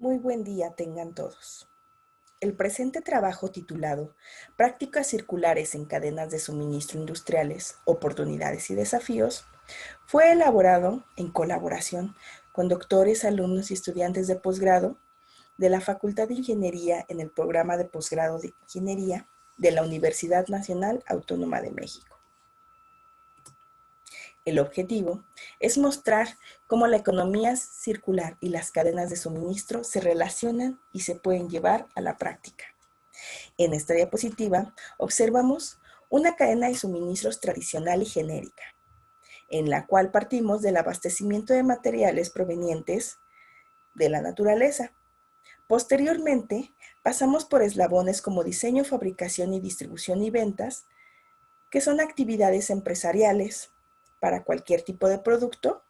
Muy buen día tengan todos. El presente trabajo titulado Prácticas circulares en cadenas de suministro industriales, oportunidades y desafíos fue elaborado en colaboración con doctores, alumnos y estudiantes de posgrado de la Facultad de Ingeniería en el programa de posgrado de Ingeniería de la Universidad Nacional Autónoma de México. El objetivo es mostrar cómo la economía circular y las cadenas de suministro se relacionan y se pueden llevar a la práctica. En esta diapositiva observamos una cadena de suministros tradicional y genérica, en la cual partimos del abastecimiento de materiales provenientes de la naturaleza. Posteriormente, pasamos por eslabones como diseño, fabricación y distribución y ventas, que son actividades empresariales para cualquier tipo de producto,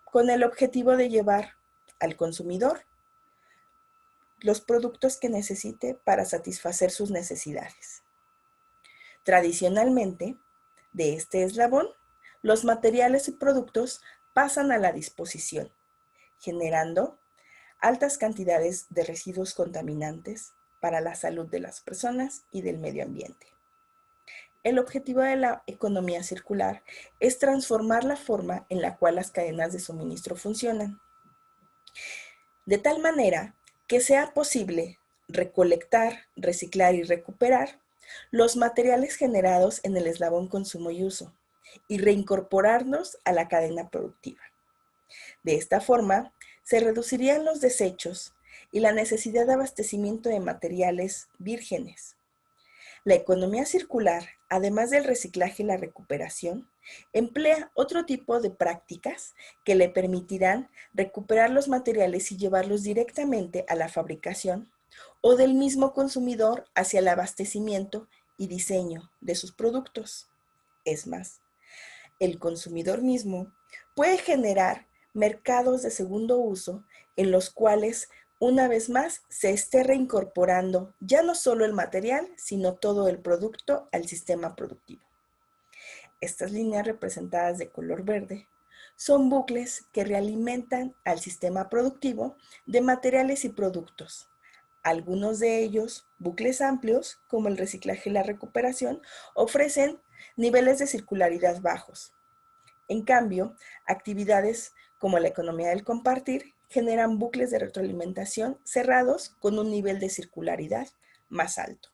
con el objetivo de llevar al consumidor los productos que necesite para satisfacer sus necesidades. Tradicionalmente, de este eslabón, los materiales y productos pasan a la disposición, generando altas cantidades de residuos contaminantes para la salud de las personas y del medio ambiente. El objetivo de la economía circular es transformar la forma en la cual las cadenas de suministro funcionan, de tal manera que sea posible recolectar, reciclar y recuperar los materiales generados en el eslabón consumo y uso y reincorporarlos a la cadena productiva. De esta forma, se reducirían los desechos y la necesidad de abastecimiento de materiales vírgenes. La economía circular, además del reciclaje y la recuperación, emplea otro tipo de prácticas que le permitirán recuperar los materiales y llevarlos directamente a la fabricación o del mismo consumidor hacia el abastecimiento y diseño de sus productos. Es más, el consumidor mismo puede generar mercados de segundo uso en los cuales una vez más se esté reincorporando ya no solo el material, sino todo el producto al sistema productivo. Estas líneas representadas de color verde son bucles que realimentan al sistema productivo de materiales y productos. Algunos de ellos, bucles amplios, como el reciclaje y la recuperación, ofrecen niveles de circularidad bajos. En cambio, actividades como la economía del compartir generan bucles de retroalimentación cerrados con un nivel de circularidad más alto.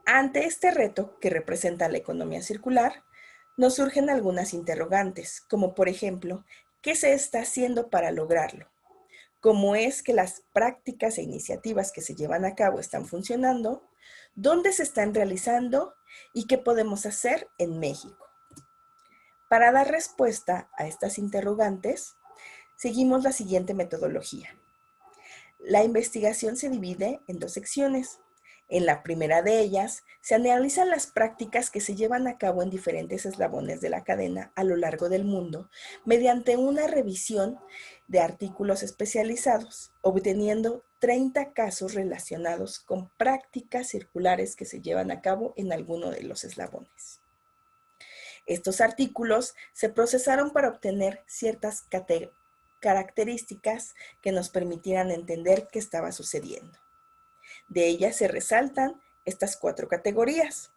Ante este reto que representa la economía circular, nos surgen algunas interrogantes, como por ejemplo, ¿qué se está haciendo para lograrlo? ¿Cómo es que las prácticas e iniciativas que se llevan a cabo están funcionando? ¿Dónde se están realizando? ¿Y qué podemos hacer en México? Para dar respuesta a estas interrogantes, seguimos la siguiente metodología. La investigación se divide en dos secciones. En la primera de ellas, se analizan las prácticas que se llevan a cabo en diferentes eslabones de la cadena a lo largo del mundo mediante una revisión de artículos especializados, obteniendo 30 casos relacionados con prácticas circulares que se llevan a cabo en alguno de los eslabones. Estos artículos se procesaron para obtener ciertas características que nos permitieran entender qué estaba sucediendo. De ellas se resaltan estas 4 categorías,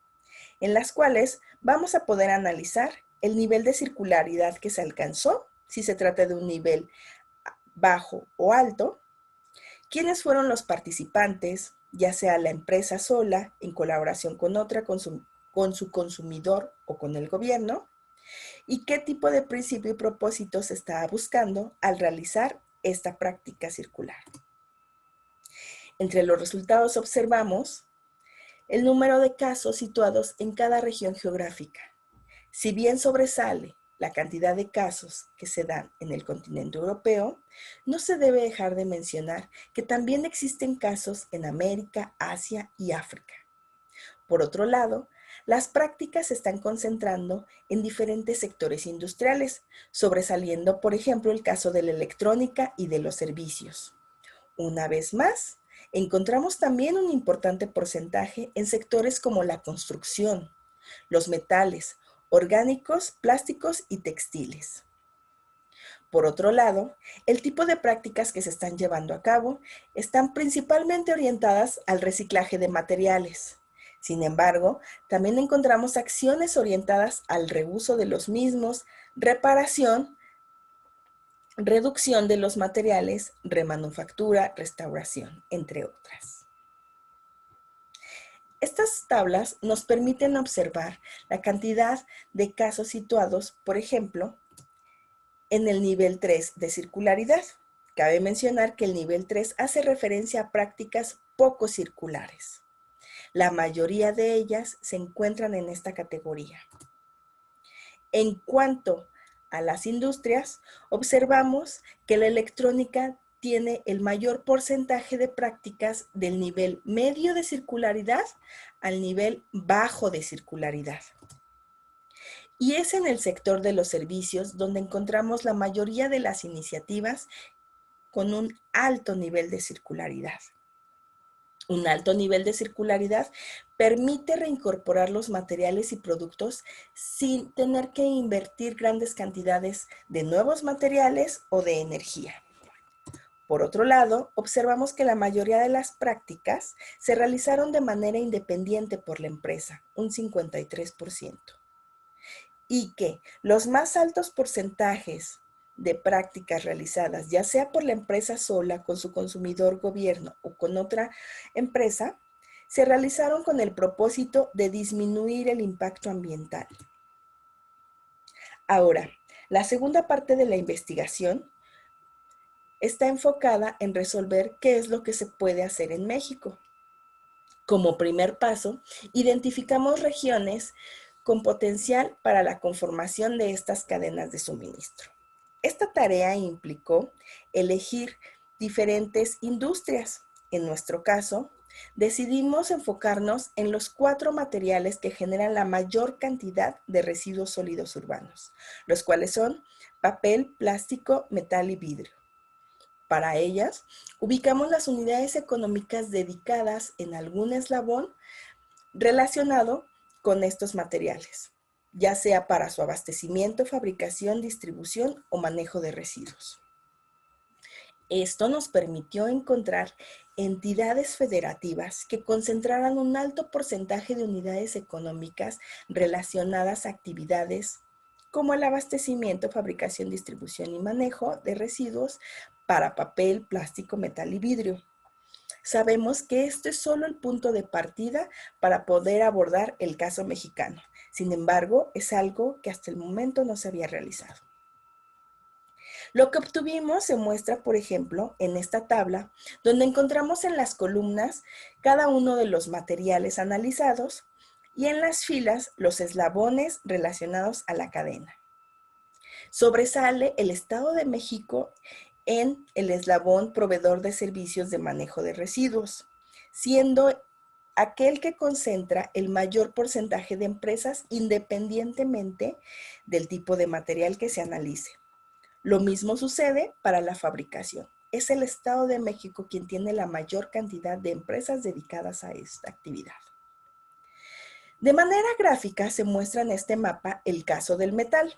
en las cuales vamos a poder analizar el nivel de circularidad que se alcanzó, si se trata de un nivel bajo o alto, quiénes fueron los participantes, ya sea la empresa sola, en colaboración con otra, con su consumidor o con el gobierno, y qué tipo de principio y propósito se estaba buscando al realizar esta práctica circular. Entre los resultados observamos el número de casos situados en cada región geográfica. Si bien sobresale la cantidad de casos que se dan en el continente europeo, no se debe dejar de mencionar que también existen casos en América, Asia y África. Por otro lado, las prácticas se están concentrando en diferentes sectores industriales, sobresaliendo, por ejemplo, el caso de la electrónica y de los servicios. Una vez más, encontramos también un importante porcentaje en sectores como la construcción, los metales, orgánicos, plásticos y textiles. Por otro lado, el tipo de prácticas que se están llevando a cabo están principalmente orientadas al reciclaje de materiales. Sin embargo, también encontramos acciones orientadas al reuso de los mismos, reparación, reducción de los materiales, remanufactura, restauración, entre otras. Estas tablas nos permiten observar la cantidad de casos situados, por ejemplo, en el nivel 3 de circularidad. Cabe mencionar que el nivel 3 hace referencia a prácticas poco circulares. La mayoría de ellas se encuentran en esta categoría. En cuanto a las industrias, observamos que la electrónica tiene el mayor porcentaje de prácticas del nivel medio de circularidad al nivel bajo de circularidad. Y es en el sector de los servicios donde encontramos la mayoría de las iniciativas con un alto nivel de circularidad. Un alto nivel de circularidad permite reincorporar los materiales y productos sin tener que invertir grandes cantidades de nuevos materiales o de energía. Por otro lado, observamos que la mayoría de las prácticas se realizaron de manera independiente por la empresa, un 53%, y que los más altos porcentajes de prácticas realizadas, ya sea por la empresa sola, con su consumidor, gobierno o con otra empresa, se realizaron con el propósito de disminuir el impacto ambiental. Ahora, la segunda parte de la investigación está enfocada en resolver qué es lo que se puede hacer en México. Como primer paso, identificamos regiones con potencial para la conformación de estas cadenas de suministro. Esta tarea implicó elegir diferentes industrias. En nuestro caso, decidimos enfocarnos en los 4 materiales que generan la mayor cantidad de residuos sólidos urbanos, los cuales son papel, plástico, metal y vidrio. Para ellas, ubicamos las unidades económicas dedicadas en algún eslabón relacionado con estos materiales, ya sea para su abastecimiento, fabricación, distribución o manejo de residuos. Esto nos permitió encontrar entidades federativas que concentraran un alto porcentaje de unidades económicas relacionadas a actividades como el abastecimiento, fabricación, distribución y manejo de residuos para papel, plástico, metal y vidrio. Sabemos que este es solo el punto de partida para poder abordar el caso mexicano. Sin embargo, es algo que hasta el momento no se había realizado. Lo que obtuvimos se muestra, por ejemplo, en esta tabla, donde encontramos en las columnas cada uno de los materiales analizados y en las filas los eslabones relacionados a la cadena. Sobresale el Estado de México en el eslabón proveedor de servicios de manejo de residuos, siendo aquel que concentra el mayor porcentaje de empresas independientemente del tipo de material que se analice. Lo mismo sucede para la fabricación. Es el Estado de México quien tiene la mayor cantidad de empresas dedicadas a esta actividad. De manera gráfica se muestra en este mapa el caso del metal,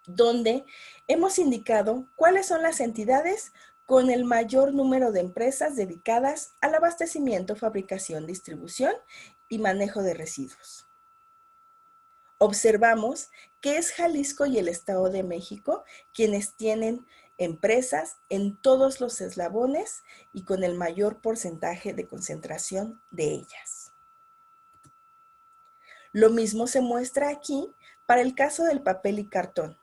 donde hemos indicado cuáles son las entidades con el mayor número de empresas dedicadas al abastecimiento, fabricación, distribución y manejo de residuos. Observamos que es Jalisco y el Estado de México quienes tienen empresas en todos los eslabones y con el mayor porcentaje de concentración de ellas. Lo mismo se muestra aquí para el caso del papel y cartón,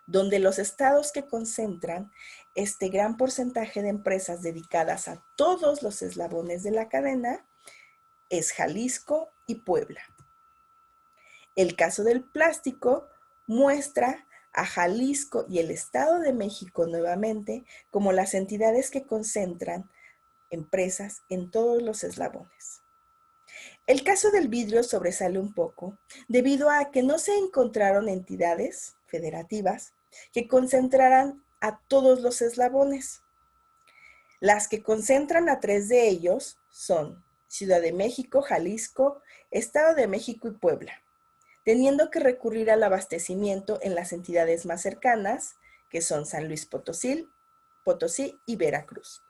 donde los estados que concentran este gran porcentaje de empresas dedicadas a todos los eslabones de la cadena es Jalisco y Puebla. El caso del plástico muestra a Jalisco y el Estado de México nuevamente como las entidades que concentran empresas en todos los eslabones. El caso del vidrio sobresale un poco debido a que no se encontraron entidades federativas que concentraran a todos los eslabones. Las que concentran a 3 de ellos son Ciudad de México, Jalisco, Estado de México y Puebla, teniendo que recurrir al abastecimiento en las entidades más cercanas, que son San Luis Potosí y Veracruz.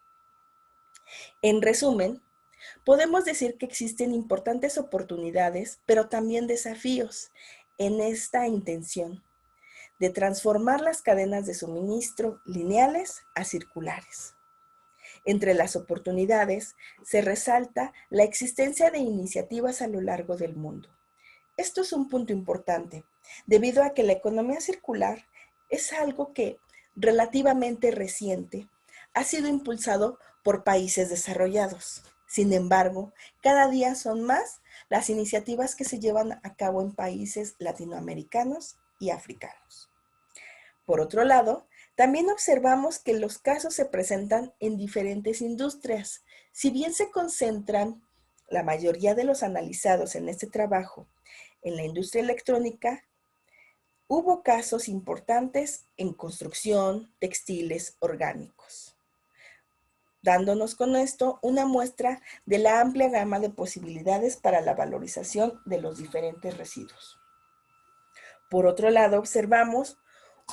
En resumen, podemos decir que existen importantes oportunidades, pero también desafíos en esta intención de transformar las cadenas de suministro lineales a circulares. Entre las oportunidades se resalta la existencia de iniciativas a lo largo del mundo. Esto es un punto importante, debido a que la economía circular es algo que relativamente reciente ha sido impulsado por países desarrollados. Sin embargo, cada día son más las iniciativas que se llevan a cabo en países latinoamericanos y africanos. Por otro lado, también observamos que los casos se presentan en diferentes industrias. Si bien se concentran la mayoría de los analizados en este trabajo en la industria electrónica, hubo casos importantes en construcción, textiles, orgánicos, dándonos con esto una muestra de la amplia gama de posibilidades para la valorización de los diferentes residuos. Por otro lado, observamos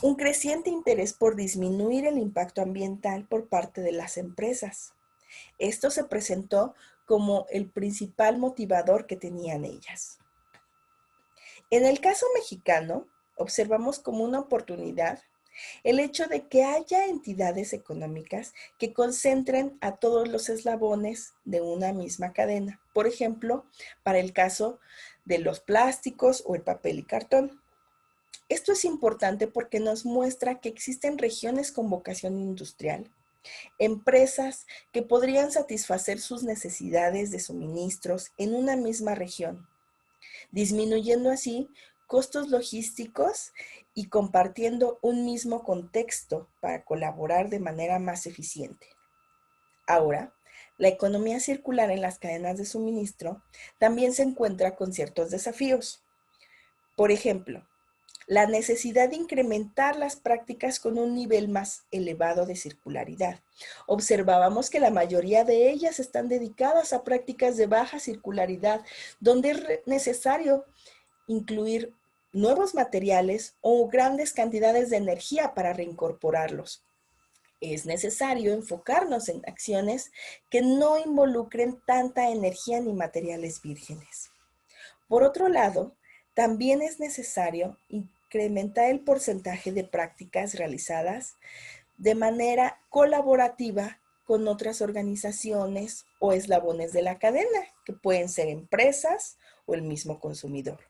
un creciente interés por disminuir el impacto ambiental por parte de las empresas. Esto se presentó como el principal motivador que tenían ellas. En el caso mexicano, observamos como una oportunidad el hecho de que haya entidades económicas que concentren a todos los eslabones de una misma cadena. Por ejemplo, para el caso de los plásticos o el papel y cartón. Esto es importante porque nos muestra que existen regiones con vocación industrial, empresas que podrían satisfacer sus necesidades de suministros en una misma región, disminuyendo así costos logísticos y compartiendo un mismo contexto para colaborar de manera más eficiente. Ahora, la economía circular en las cadenas de suministro también se encuentra con ciertos desafíos. Por ejemplo, la necesidad de incrementar las prácticas con un nivel más elevado de circularidad. Observábamos que la mayoría de ellas están dedicadas a prácticas de baja circularidad, donde es necesario incluir nuevos materiales o grandes cantidades de energía para reincorporarlos. Es necesario enfocarnos en acciones que no involucren tanta energía ni materiales vírgenes. Por otro lado, también es necesario incrementar el porcentaje de prácticas realizadas de manera colaborativa con otras organizaciones o eslabones de la cadena, que pueden ser empresas o el mismo consumidor.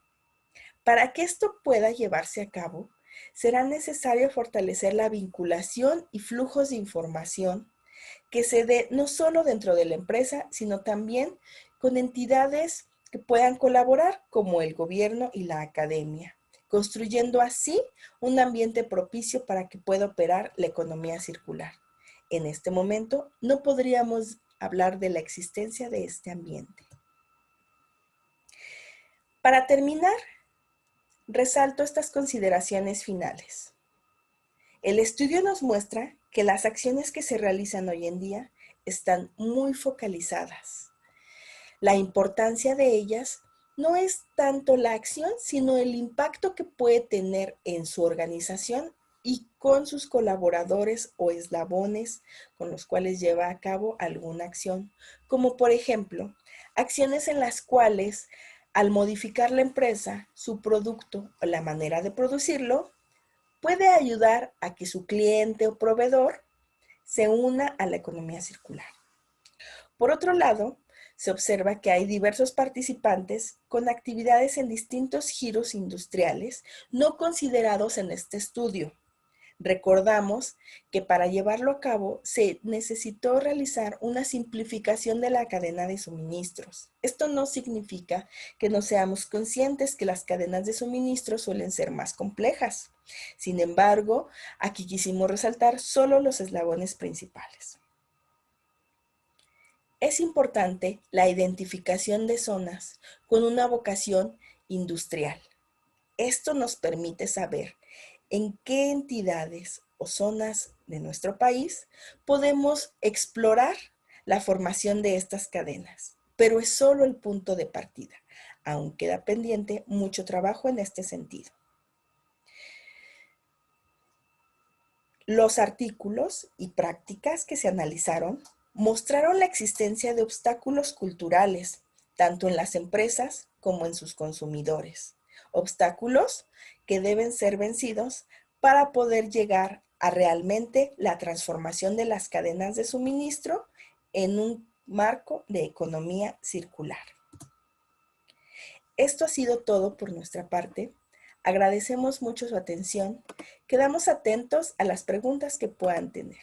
Para que esto pueda llevarse a cabo, será necesario fortalecer la vinculación y flujos de información que se dé no solo dentro de la empresa, sino también con entidades que puedan colaborar, como el gobierno y la academia, construyendo así un ambiente propicio para que pueda operar la economía circular. En este momento no podríamos hablar de la existencia de este ambiente. Para terminar, resalto estas consideraciones finales. El estudio nos muestra que las acciones que se realizan hoy en día están muy focalizadas. La importancia de ellas no es tanto la acción, sino el impacto que puede tener en su organización y con sus colaboradores o eslabones con los cuales lleva a cabo alguna acción, como por ejemplo, acciones en las cuales al modificar la empresa, su producto o la manera de producirlo, puede ayudar a que su cliente o proveedor se una a la economía circular. Por otro lado, se observa que hay diversos participantes con actividades en distintos giros industriales no considerados en este estudio. Recordamos que para llevarlo a cabo se necesitó realizar una simplificación de la cadena de suministros. Esto no significa que no seamos conscientes que las cadenas de suministro suelen ser más complejas. Sin embargo, aquí quisimos resaltar solo los eslabones principales. Es importante la identificación de zonas con una vocación industrial. Esto nos permite saber en qué entidades o zonas de nuestro país podemos explorar la formación de estas cadenas, pero es solo el punto de partida. Aún queda pendiente mucho trabajo en este sentido. Los artículos y prácticas que se analizaron mostraron la existencia de obstáculos culturales, tanto en las empresas como en sus consumidores. Obstáculos que deben ser vencidos para poder llegar a realmente la transformación de las cadenas de suministro en un marco de economía circular. Esto ha sido todo por nuestra parte. Agradecemos mucho su atención. Quedamos atentos a las preguntas que puedan tener.